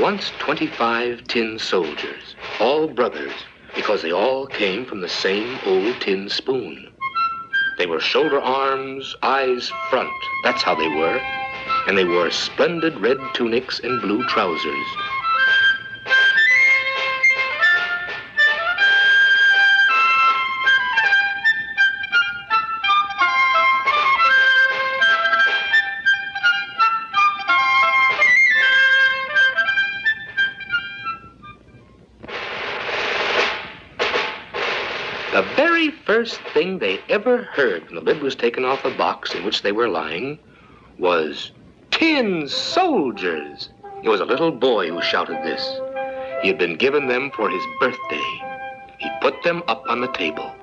once 25 tin soldiers, all brothers, because they all came from the same old tin spoon. They were shoulder arms, eyes front, that's how they were, and they wore splendid red tunics and blue trousers. The very first thing they ever heard when the lid was taken off the box in which they were lying was Tin Soldiers. It was a little boy who shouted this. He had been given them for his birthday. He put them up on the table.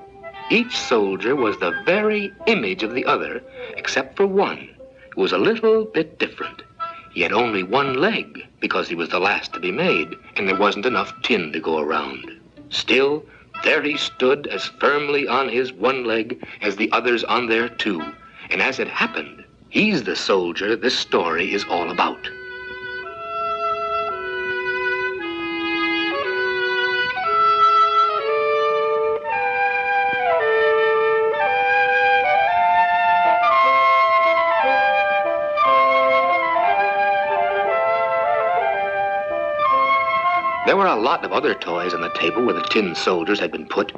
Each soldier was the very image of the other, except for one, who was a little bit different. He had only one leg, because he was the last to be made, and there wasn't enough tin to go around. Still, there he stood as firmly on his one leg as the others on their two. And as it happened, he's the soldier this story is all about. There were a lot of other toys on the table where the tin soldiers had been put.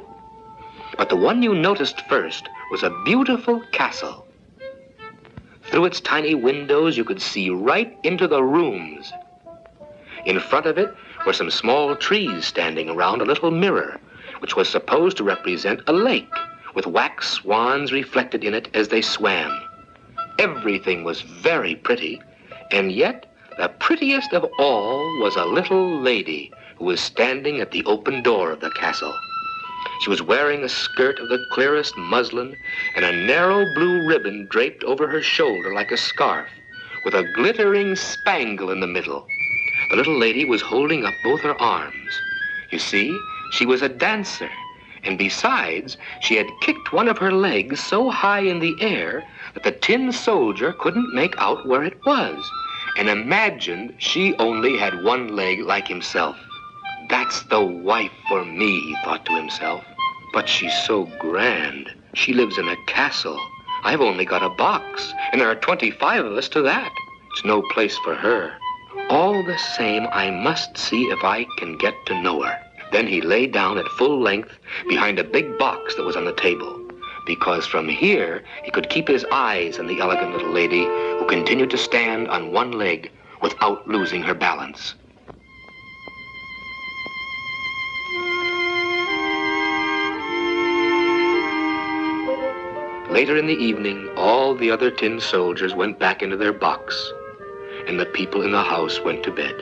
But the one you noticed first was a beautiful castle. Through its tiny windows, you could see right into the rooms. In front of it were some small trees standing around a little mirror, which was supposed to represent a lake with wax swans reflected in it as they swam. Everything was very pretty, and yet the prettiest of all was a little lady who was standing at the open door of the castle. She was wearing a skirt of the clearest muslin and a narrow blue ribbon draped over her shoulder like a scarf, with a glittering spangle in the middle. The little lady was holding up both her arms. You see, she was a dancer, and besides, she had kicked one of her legs so high in the air that the tin soldier couldn't make out where it was, and imagined she only had one leg like himself. That's the wife for me, he thought to himself. But she's so grand. She lives in a castle. I've only got a box, and there are 25 of us to that. It's no place for her. All the same, I must see if I can get to know her. Then he lay down at full length behind a big box that was on the table, because from here he could keep his eyes on the elegant little lady who continued to stand on one leg without losing her balance. Later in the evening, all the other tin soldiers went back into their box, and the people in the house went to bed.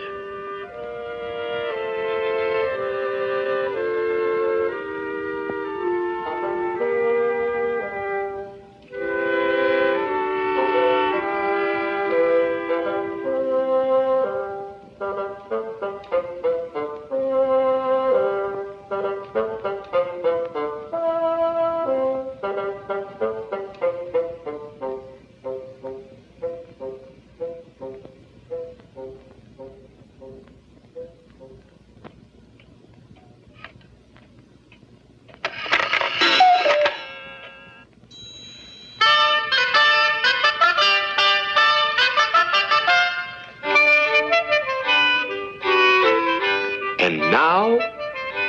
And now,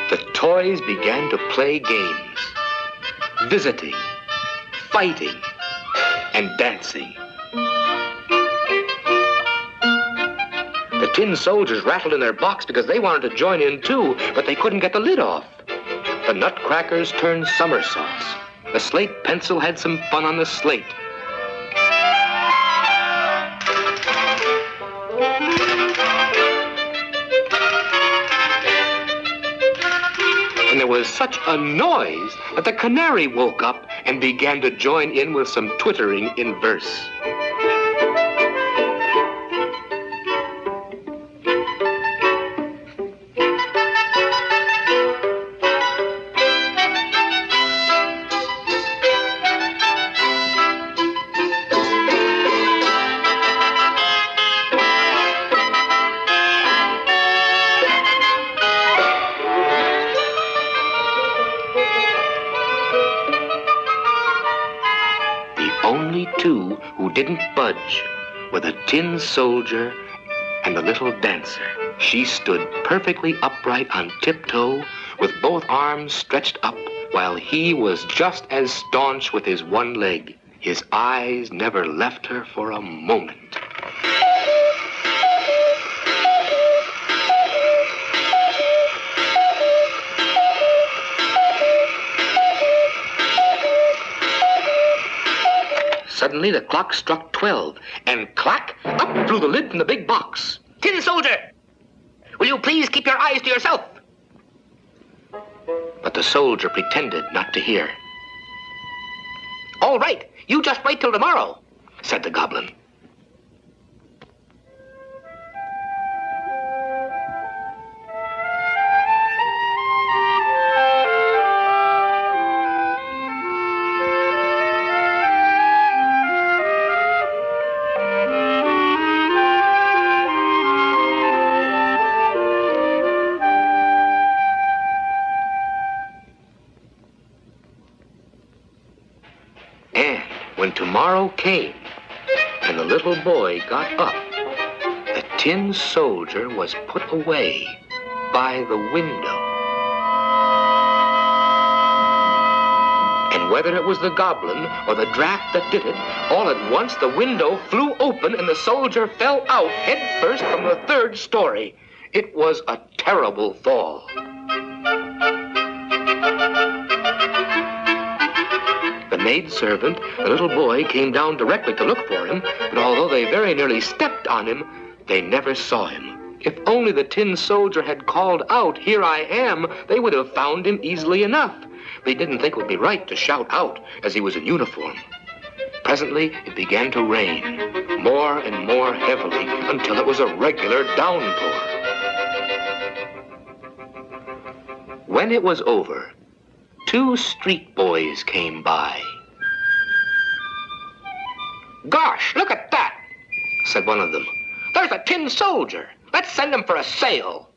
the toys began to play games, visiting, fighting, and dancing. The tin soldiers rattled in their box because they wanted to join in too, but they couldn't get the lid off. The nutcrackers turned somersaults. The slate pencil had some fun on the slate. And there was such a noise that the canary woke up and began to join in with some twittering in verse. didn't budge were the tin soldier and the little dancer. She stood perfectly upright on tiptoe with both arms stretched up, while he was just as staunch with his one leg. His eyes never left her for a moment. Suddenly the clock struck 12, and clack, up flew the lid from the big box. "Tin Soldier, will you please keep your eyes to yourself?" But the soldier pretended not to hear. "All right, you just wait till tomorrow," said the goblin. When tomorrow came and the little boy got up, the tin soldier was put away by the window. And whether it was the goblin or the draft that did it, all at once the window flew open and the soldier fell out head first from the 3rd story. It was a terrible fall. The maidservant, the little boy, came down directly to look for him, but although they very nearly stepped on him, they never saw him. If only the tin soldier had called out, "Here I am," they would have found him easily enough. They didn't think it would be right to shout out as he was in uniform. Presently, it began to rain, more and more heavily, until it was a regular downpour. When it was over, 2 street boys came by. "Gosh, look at that," said one of them. "There's a tin soldier. Let's send him for a sail."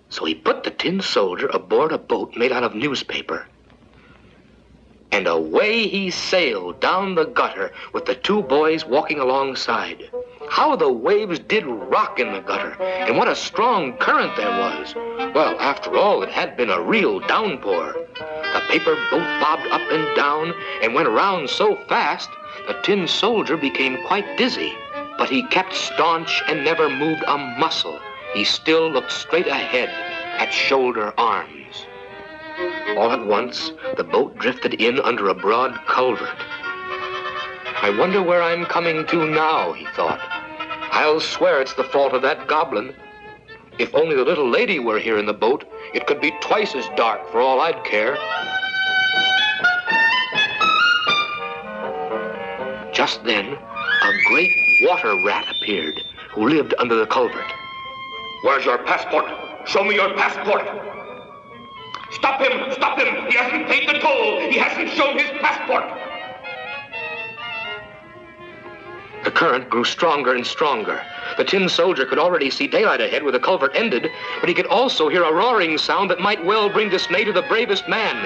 So he put the tin soldier aboard a boat made out of newspaper. And away he sailed down the gutter with the 2 boys walking alongside. How the waves did rock in the gutter, and what a strong current there was. Well, after all, it had been a real downpour. The paper boat bobbed up and down and went around so fast, the tin soldier became quite dizzy. But he kept staunch and never moved a muscle. He still looked straight ahead at Shoulder Arms. All at once, the boat drifted in under a broad culvert. "I wonder where I'm coming to now," he thought. "I'll swear it's the fault of that goblin. If only the little lady were here in the boat, it could be twice as dark for all I'd care." Just then, a great water rat appeared, who lived under the culvert. "Where's your passport? Show me your passport!" "Stop him! Stop him! He hasn't paid the toll! He hasn't shown his passport!" The current grew stronger and stronger. The tin soldier could already see daylight ahead where the culvert ended, but he could also hear a roaring sound that might well bring dismay to the bravest man.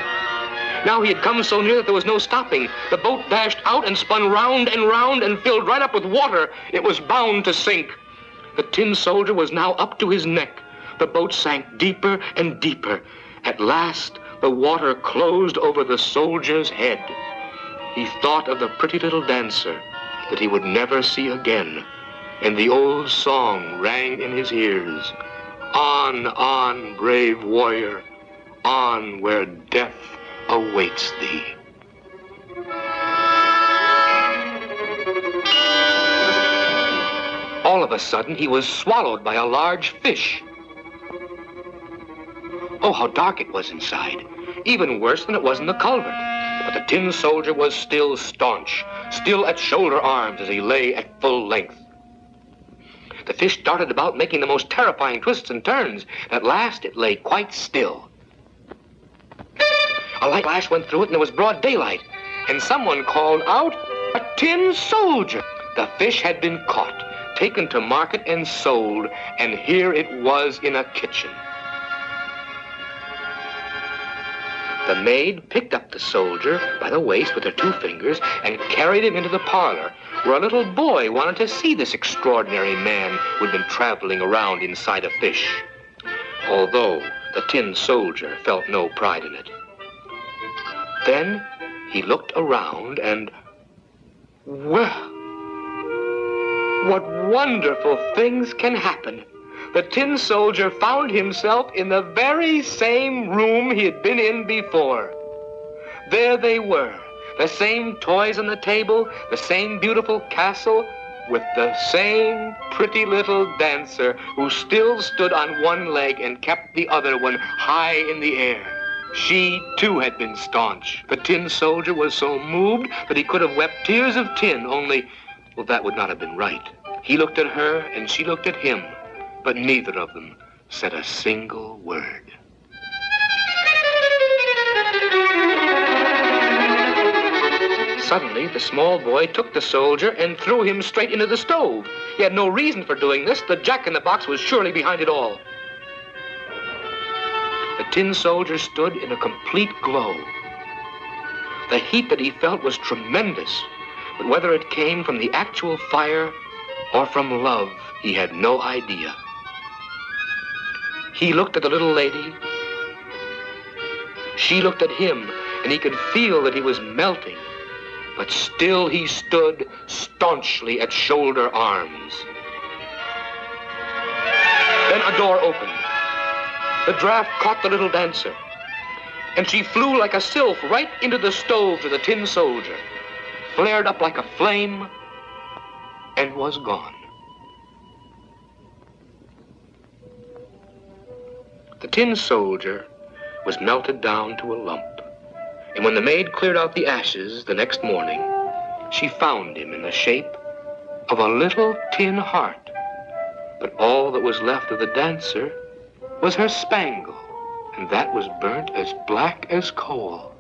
Now he had come so near that there was no stopping. The boat dashed out and spun round and filled right up with water. It was bound to sink. The tin soldier was now up to his neck. The boat sank deeper and deeper. At last, the water closed over the soldier's head. He thought of the pretty little dancer that he would never see again, and the old song rang in his ears. On, brave warrior, on where death awaits thee." All of a sudden, he was swallowed by a large fish. Oh, how dark it was inside. Even worse than it was in the culvert. But the tin soldier was still staunch, still at Shoulder Arms as he lay at full length. The fish darted about, making the most terrifying twists and turns. At last, it lay quite still. A light flash went through it, and there was broad daylight. And someone called out, "A tin soldier!" The fish had been caught, taken to market and sold, and here it was in a kitchen. The maid picked up the soldier by the waist with her 2 fingers and carried him into the parlor, where a little boy wanted to see this extraordinary man who'd been traveling around inside a fish, although the tin soldier felt no pride in it. Then he looked around and, well, what wonderful things can happen. The tin soldier found himself in the very same room he had been in before. There they were, the same toys on the table, the same beautiful castle, with the same pretty little dancer who still stood on one leg and kept the other one high in the air. She, too, had been staunch. The tin soldier was so moved that he could have wept tears of tin, only, well, that would not have been right. He looked at her and she looked at him, but neither of them said a single word. Suddenly, the small boy took the soldier and threw him straight into the stove. He had no reason for doing this. The jack-in-the-box was surely behind it all. The tin soldier stood in a complete glow. The heat that he felt was tremendous, but whether it came from the actual fire or from love, he had no idea. He looked at the little lady. She looked at him, and he could feel that he was melting. But still he stood staunchly at shoulder arms. Then a door opened. The draft caught the little dancer, and she flew like a sylph right into the stove to the tin soldier, flared up like a flame, and was gone. The tin soldier was melted down to a lump. And when the maid cleared out the ashes the next morning, she found him in the shape of a little tin heart. But all that was left of the dancer was her spangle, and that was burnt as black as coal.